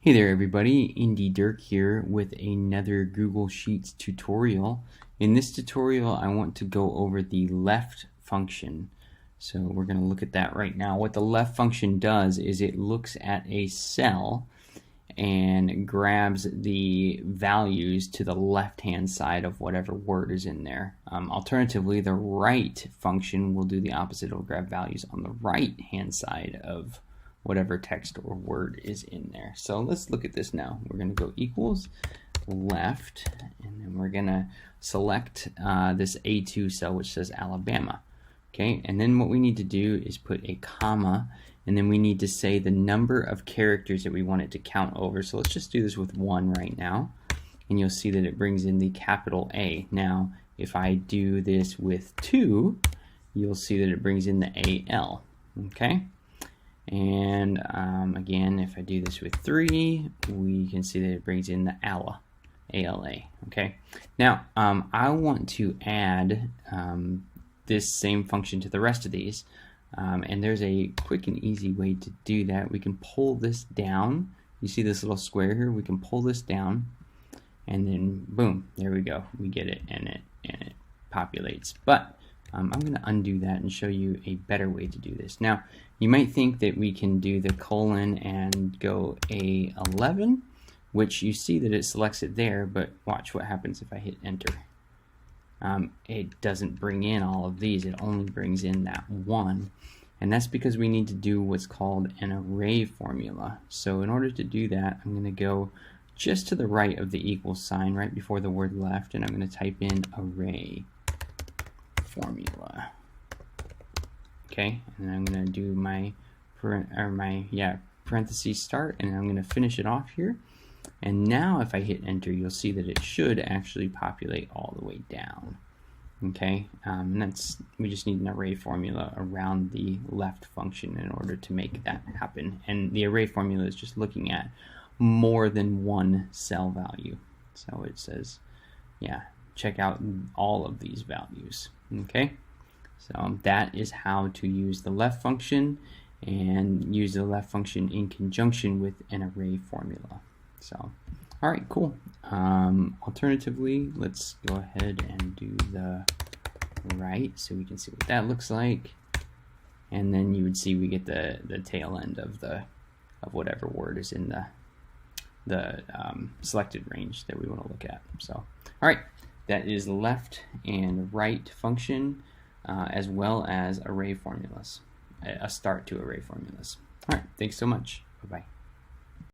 Hey there everybody, Indy Dirk here with another Google Sheets tutorial. In this tutorial I want to go over the left function. So we're going to look at that right now. What the left function does is it looks at a cell and grabs the values to the left hand side of whatever word is in there. Alternatively, the right function will do the opposite. It will grab values on the right hand side of whatever text or word is in there. So let's look at this now. We're going to go equals left, and then we're going to select this A2 cell which says Alabama. Okay, and then what we need to do is put a comma, and then we need to say the number of characters that we want it to count over. So let's just do this with 1 right now, and you'll see that it brings in the capital A. Now if I do this with 2, you'll see that it brings in the AL. Okay, and again, if I do this with 3, we can see that it brings in the ALA. Okay, now I want to add this same function to the rest of these, and there's a quick and easy way to do that. We can pull this down. You see this little square here? We can pull this down, and then boom, there we go. We get it, and it populates. But I'm going to undo that and show you a better way to do this. Now, you might think that we can do the colon and go A11, which you see that it selects it there, but watch what happens if I hit enter. It doesn't bring in all of these, it only brings in that one. And that's because we need to do what's called an array formula. So in order to do that, I'm going to go just to the right of the equal sign, right before the word left, and I'm going to type in array formula. Okay, and then I'm going to do my parentheses start, and I'm going to finish it off here. And now if I hit enter, you'll see that it should actually populate all the way down. Okay, and we just need an array formula around the left function in order to make that happen. And the array formula is just looking at more than one cell value. So it says, yeah, check out all of these values. Okay, so that is how to use the left function, and use the left function in conjunction with an array formula. So, all right, cool. Alternatively, let's go ahead and do the right so we can see what that looks like, and then you would see we get the tail end of whatever word is in the selected range that we want to look at. So, all right, that is left and right function, as well as array formulas, a start to array formulas. All right, thanks so much. Bye-bye.